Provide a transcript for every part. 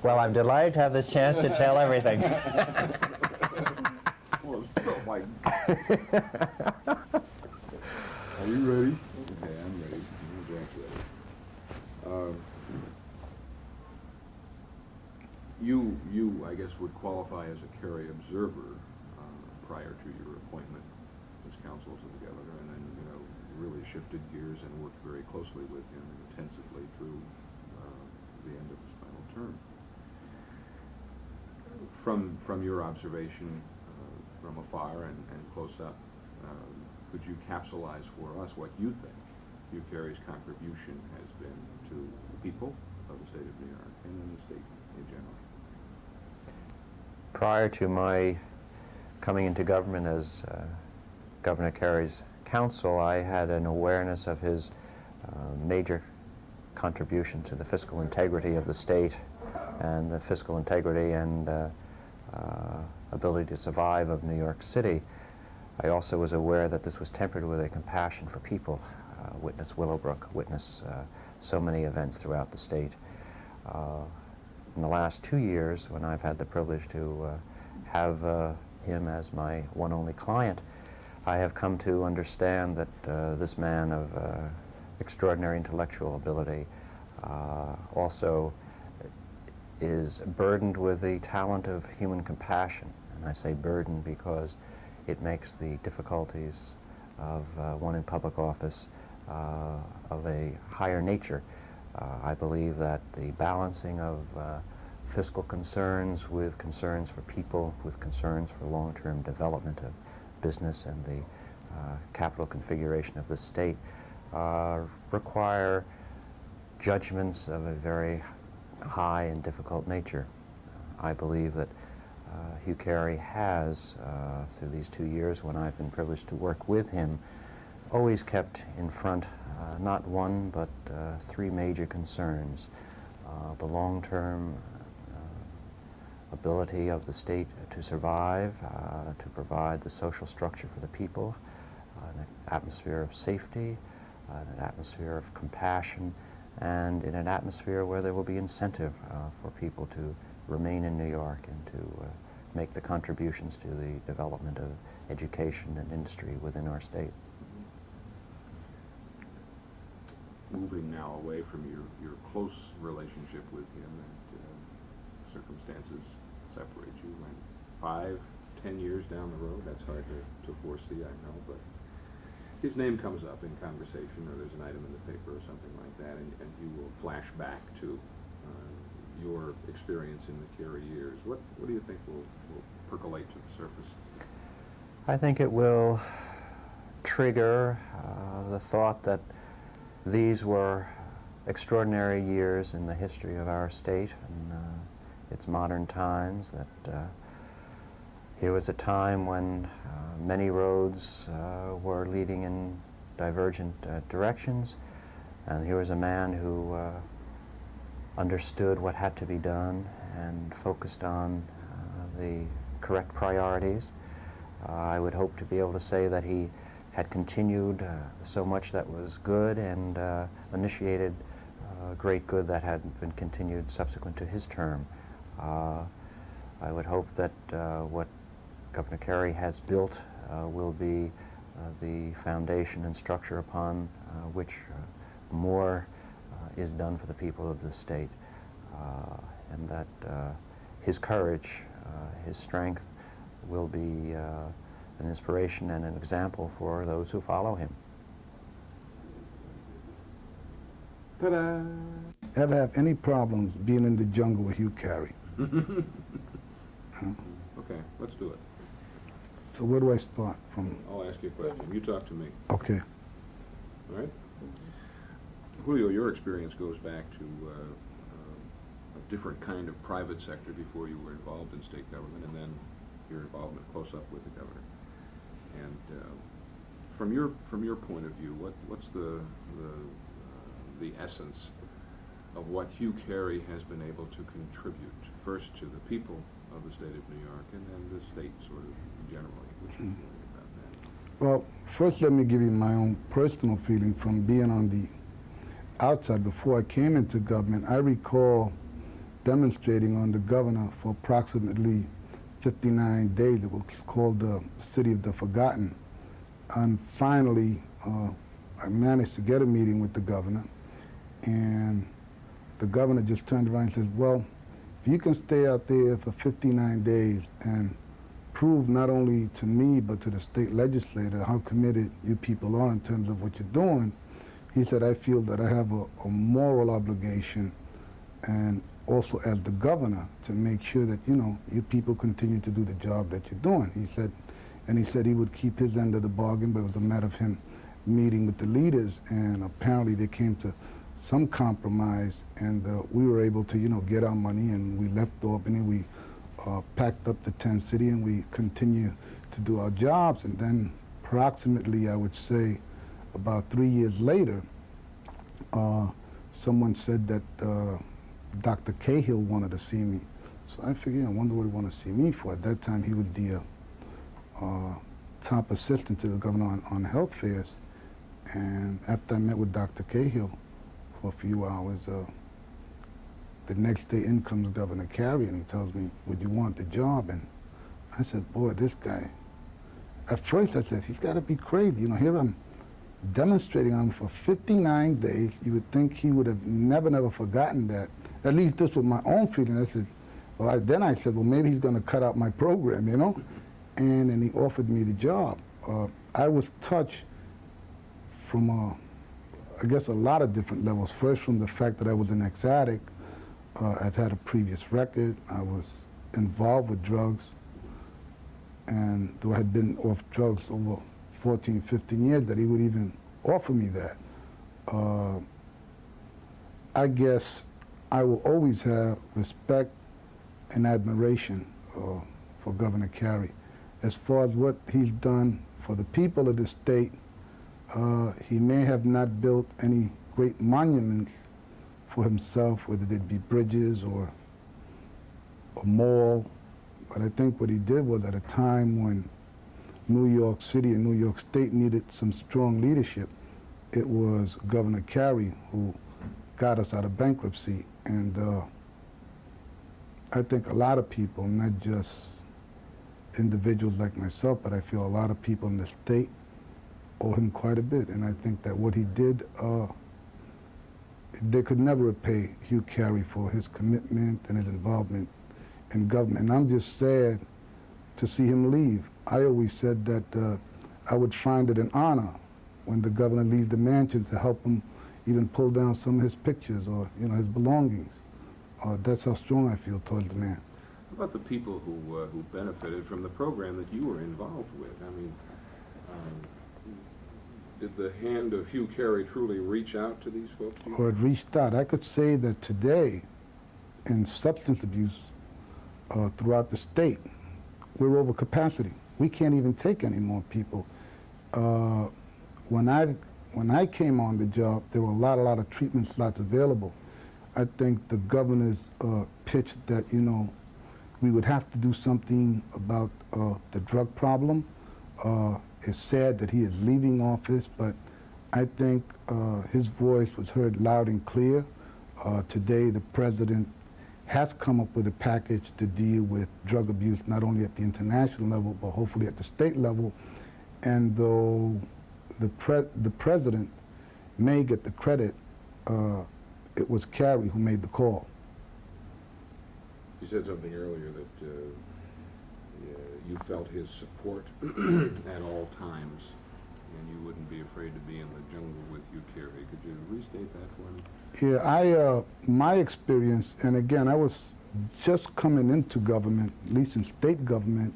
Well, I'm delighted to have this chance to tell everything. Well, oh my God. Are you ready? Okay, I'm ready. Jack's ready. You, I guess, would qualify as a Carey observer prior to your appointment as counsel to the governor, and then, you know, really shifted gears and worked very closely with him intensively through the end of his final term. From your observation from afar and close up, could you capsulize for us what you think Hugh Carey's contribution has been to the people of the state of New York and in the state in general? Prior to my coming into government as Governor Carey's counsel, I had an awareness of his major contribution to the fiscal integrity of the state and the fiscal integrity and ability to survive of New York City. I also was aware that this was tempered with a compassion for people. Witness Willowbrook, witness so many events throughout the state. In the last 2 years, when I've had the privilege to have him as my one only client, I have come to understand that this man of extraordinary intellectual ability also is burdened with the talent of human compassion. And I say burdened because it makes the difficulties of one in public office of a higher nature. I believe that the balancing of fiscal concerns with concerns for people, with concerns for long-term development of business and the capital configuration of the state require judgments of a very high and difficult nature. I believe that Hugh Carey has, through these 2 years when I've been privileged to work with him, always kept in front not one but 3 major concerns. The long-term ability of the state to survive, to provide the social structure for the people, an atmosphere of safety, an atmosphere of compassion, and in an atmosphere where there will be incentive for people to remain in New York and to make the contributions to the development of education and industry within our state. Moving now away from your close relationship with him, and circumstances separate you, and 5, 10 years down the road, that's hard to foresee, I know, but his name comes up in conversation, or there's an item in the paper or something like that, and you will flash back to your experience in the Carey years. What do you think will percolate to the surface? I think it will trigger the thought that these were extraordinary years in the history of our state and its modern times, that here was a time when many roads were leading in divergent directions, and here was a man who understood what had to be done and focused on the correct priorities. I would hope to be able to say that he had continued so much that was good and initiated great good that had been continued subsequent to his term. I would hope that what Governor Carey has built will be the foundation and structure upon which more is done for the people of the state, and that his courage, his strength will be an inspiration and an example for those who follow him. Ta-da! Ever have any problems being in the jungle with Hugh Carey? Okay, let's do it. So where do I start from? I'll ask you a question. You talk to me. Okay. All right? Julio, your experience goes back to a different kind of private sector before you were involved in state government, and then your involvement close up with the governor. And from your point of view, what's the essence of what Hugh Carey has been able to contribute, first to the people of the state of New York and then the state sort of generally? What's your feeling about that? Well, first let me give you my own personal feeling from being on the outside, before I came into government, I recall demonstrating on the governor for approximately 59 days. It was called the City of the Forgotten. And finally, I managed to get a meeting with the governor, and the governor just turned around and said, well, if you can stay out there for 59 days and prove not only to me but to the state legislature how committed you people are in terms of what you're doing, he said, I feel that I have a moral obligation, and also as the governor, to make sure that, you know, you people continue to do the job that you're doing. He said, and he said he would keep his end of the bargain, but it was a matter of him meeting with the leaders, and apparently they came to some compromise, and we were able to, you know, get our money, and we left Albany. We packed up the tent city, and we continued to do our jobs. And then approximately, I would say, about 3 years later, someone said that Dr. Cahill wanted to see me. So I figured, I wonder what he wanted to see me for. At that time, he was the top assistant to the governor on health affairs. And after I met with Dr. Cahill for a few hours, the next day in comes Governor Carey, and he tells me, would you want the job? And I said, boy, this guy. At first I said, he's got to be crazy. You know, here I'm demonstrating on him for 59 days. You would think he would have never forgotten that. At least this was my own feeling. I said, well, then I said, well, maybe he's going to cut out my program, you know? And then he offered me the job. I was touched from, I guess, a lot of different levels. First, from the fact that I was an ex-addict. I've had a previous record. I was involved with drugs. And though I had been off drugs over 14, 15 years, that he would even offer me that. I guess I will always have respect and admiration for Governor Carey. As far as what he's done for the people of the state, he may have not built any great monuments for himself, whether they'd be bridges or a mall, but I think what he did was at a time when New York City and New York State needed some strong leadership, it was Governor Carey who got us out of bankruptcy. And I think a lot of people, not just individuals like myself, but I feel a lot of people in the state owe him quite a bit. And I think that what he did, they could never repay Hugh Carey for his commitment and his involvement in government. And I'm just sad to see him leave. I always said that I would find it an honor when the governor leaves the mansion to help him even pull down some of his pictures or, you know, his belongings. That's how strong I feel towards the man. How about the people who benefited from the program that you were involved with? I mean, did the hand of Hugh Carey truly reach out to these folks? Or it reached out. I could say that today, in substance abuse throughout the state, we're over capacity. We can't even take any more people. When I came on the job, there were a lot of treatment slots available. I think the governor's pitched that, you know, we would have to do something about the drug problem. It's sad that he is leaving office, but I think his voice was heard loud and clear. Today, the president has come up with a package to deal with drug abuse, not only at the international level, but hopefully at the state level. And though the president may get the credit, it was Carey who made the call. You said something earlier that you felt his support at all times, and you wouldn't be afraid to be in the jungle with Hugh Carey. Could you restate that for me? Yeah, my experience, and again, I was just coming into government, at least in state government.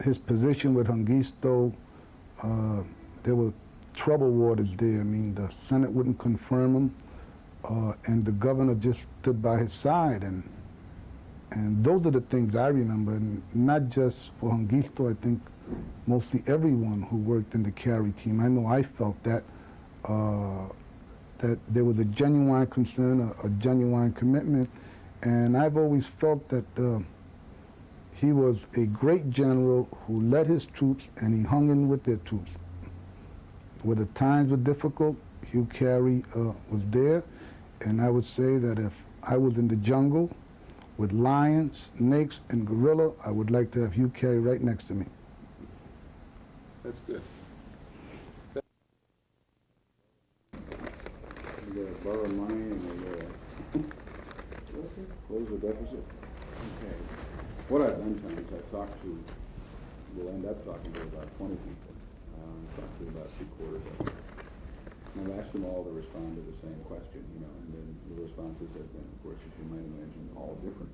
His position with Hungisto, there were trouble waters there. I mean, the Senate wouldn't confirm him, and the governor just stood by his side. And those are the things I remember, and not just for Hungisto. I think mostly everyone who worked in the Carey team. I know I felt that, that there was a genuine concern, a genuine commitment, and I've always felt that he was a great general who led his troops, and he hung in with their troops. Where the times were difficult, Hugh Carey was there, and I would say that if I was in the jungle with lions, snakes, and gorilla, I would like to have Hugh Carey right next to me. That's good. You gotta borrow money and close the deficit. Okay. What I've done, Tom, is I've talked to, we'll end up talking to about 20 people. I've talked to about 3/4 of them. And I've asked them all to respond to the same question, you know, and then the responses have been, of course, as you might imagine, all different,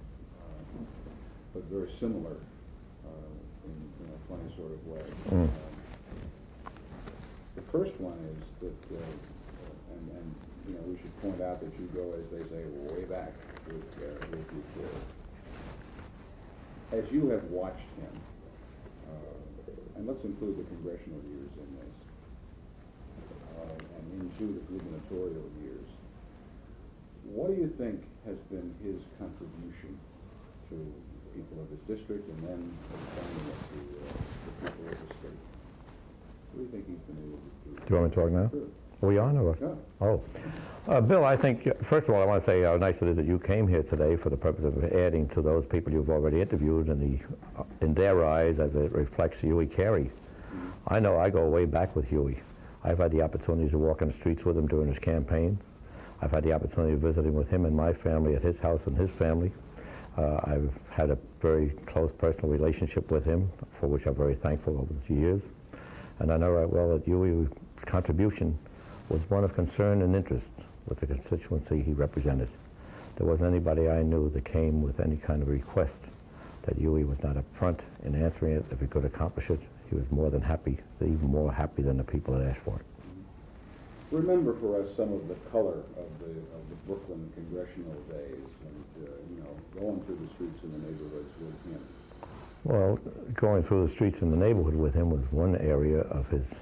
but very similar in a funny sort of way. The first one is that, and you know, we should point out that you go, as they say, way back with Hugh Carey. As you have watched him, and let's include the congressional years in this, and into the gubernatorial years, what do you think has been his contribution to people of his district and then finally to the people of the state? What do you think he's been able to do? Do you want me to talk now? Sure. Are we on or? Yeah. Oh. Bill, I think, first of all, I want to say how nice it is that you came here today for the purpose of adding to those people you've already interviewed and in their eyes as it reflects Huey Carey. I know I go way back with Huey. I've had the opportunities to walk on the streets with him during his campaigns. I've had the opportunity of visiting with him and my family at his house and his family. I've had a very close personal relationship with him, for which I'm very thankful over the years. And I know right well that Huey's contribution was one of concern and interest with the constituency he represented. There wasn't anybody I knew that came with any kind of request that Huey was not upfront in answering it. If he could accomplish it, he was more than happy, even more happy than the people that asked for it. Remember for us some of the color of the Brooklyn congressional days, and you know, going through the streets in the neighborhoods with him. Well, going through the streets in the neighborhood with him was one area of his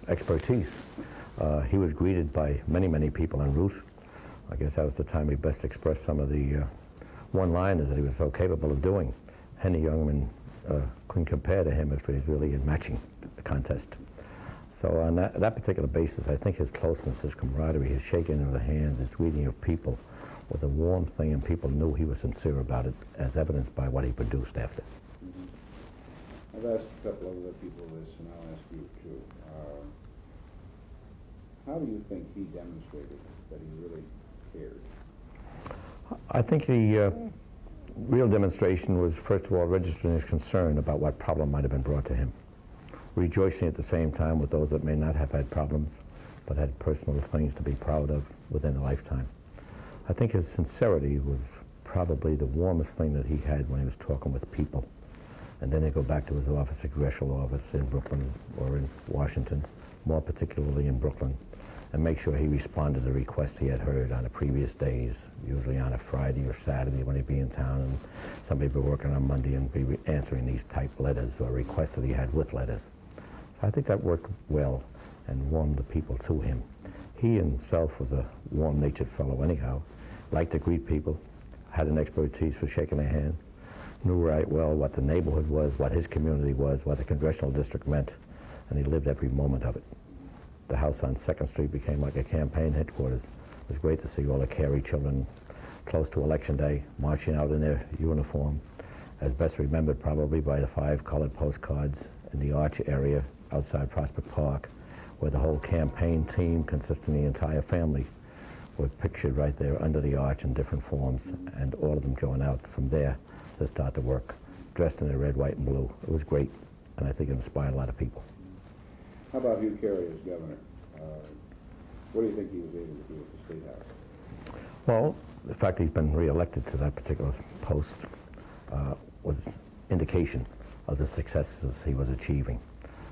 expertise. He was greeted by many, many people en route. I guess that was the time he best expressed some of the one-liners that he was so capable of doing. Any young man couldn't compare to him if he was really in matching the contest. So on that particular basis, I think his closeness, his camaraderie, his shaking of the hands, his greeting of people was a warm thing, and people knew he was sincere about it, as evidenced by what he produced after. I've asked a couple of other people this, and I'll ask you too. How do you think he demonstrated that he really cared? I think the real demonstration was, first of all, registering his concern about what problem might have been brought to him, rejoicing at the same time with those that may not have had problems, but had personal things to be proud of within a lifetime. I think his sincerity was probably the warmest thing that he had when he was talking with people. And then he'd go back to his office, a congressional office in Brooklyn or in Washington, more particularly in Brooklyn, and make sure he responded to requests he had heard on the previous days, usually on a Friday or Saturday when he'd be in town, and somebody would be working on Monday and be answering these type letters or requests that he had with letters. So I think that worked well and warmed the people to him. He himself was a warm-natured fellow anyhow, liked to greet people, had an expertise for shaking their hand, knew right well what the neighborhood was, what his community was, what the congressional district meant, and he lived every moment of it. The house on 2nd Street became like a campaign headquarters. It was great to see all the Carey children close to Election Day, marching out in their uniform, as best remembered probably by the 5 colored postcards in the Arch area outside Prospect Park, where the whole campaign team, consisting of the entire family, were pictured right there under the arch in different forms, and all of them going out from there to start the work, dressed in their red, white, and blue. It was great, and I think it inspired a lot of people. How about Hugh Carey as governor? What do you think he was able to do at the State House? Well, the fact he's been re-elected to that particular post was indication of the successes he was achieving.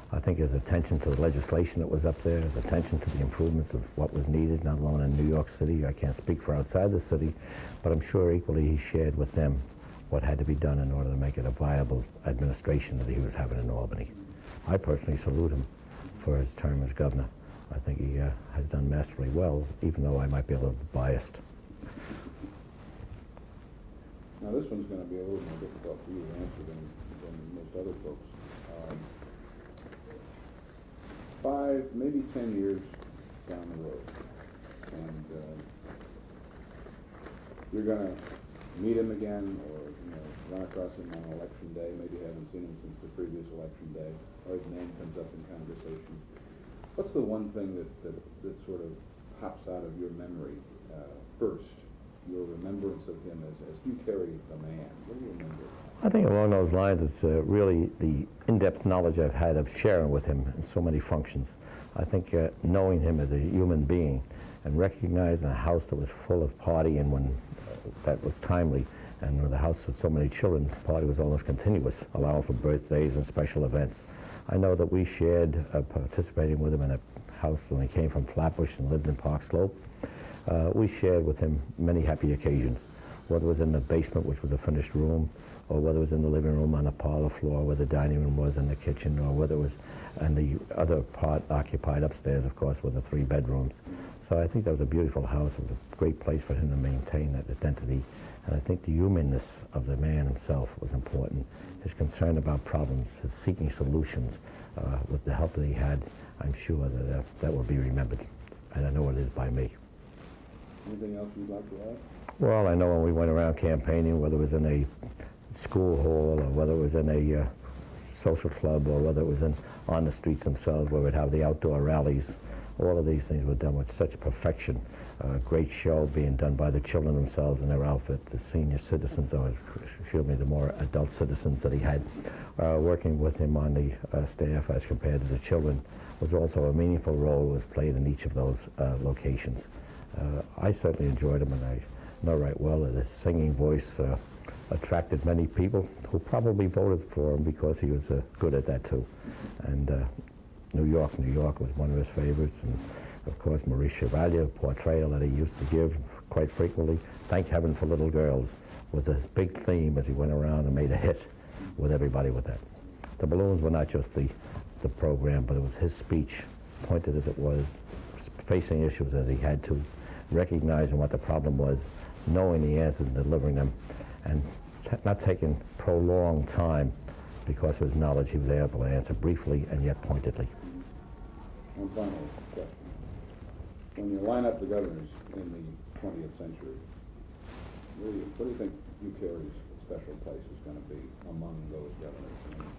I think his attention to the legislation that was up there, his attention to the improvements of what was needed, not alone in New York City. I can't speak for outside the city, but I'm sure equally he shared with them what had to be done in order to make it a viable administration that he was having in Albany. I personally salute him for his term as governor. I think he has done masterfully well, even though I might be a little biased. Now this one's going to be a little more difficult for you to answer than most other folks. 5, maybe 10 years down the road, and you're gonna meet him again, or, you know, run across him on election day, maybe haven't seen him since the previous election day, or his name comes up in conversation. What's the one thing that sort of pops out of your memory first, your remembrance of him as Hugh Carey the man? What do you remember? I think along those lines, it's really the in-depth knowledge I've had of sharing with him in so many functions. I think knowing him as a human being and recognizing a house that was full of party and when that was timely, and with a house with so many children, the party was almost continuous, allowing for birthdays and special events. I know that we shared participating with him in a house when he came from Flatbush and lived in Park Slope. We shared with him many happy occasions, whether it was in the basement, which was a finished room, or whether it was in the living room on the parlor floor where the dining room was and the kitchen, or whether it was in the other part occupied upstairs, of course, with the 3 bedrooms. So I think that was a beautiful house. It was a great place for him to maintain that identity. And I think the humanness of the man himself was important. His concern about problems, his seeking solutions, with the help that he had, I'm sure that that will be remembered. And I know it is by me. Anything else you'd like to add? Well, I know when we went around campaigning, whether it was in a school hall or whether it was in a social club or whether it was on the streets themselves where we'd have the outdoor rallies, all of these things were done with such perfection. Great show being done by the children themselves in their outfit, the senior citizens, or excuse me, the more adult citizens that he had working with him on the staff as compared to the children was also a meaningful role was played in each of those locations. I certainly enjoyed him, and I know right well that his singing voice attracted many people who probably voted for him because he was good at that too. And New York was one of his favorites, and of course Maurice Chevalier, a portrayal that he used to give quite frequently, Thank Heaven for Little Girls, was his big theme as he went around and made a hit with everybody with that. The balloons were not just the program, but it was his speech, pointed as it was, facing issues as he had to, recognizing what the problem was, knowing the answers and delivering them, and not taking prolonged time. Because of his knowledge, he was able to answer briefly and yet pointedly. One final question. When you line up the governors in the 20th century, what do you think Hugh Carey's special place is going to be among those governors?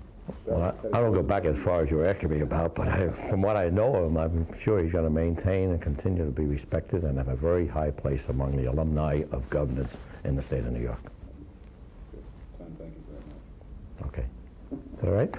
Well, I don't go back as far as you're asking me about, but from what I know of him, I'm sure he's going to maintain and continue to be respected and have a very high place among the alumni of governors in the state of New York. Good. Tom, thank you very much. Okay. Is that all right?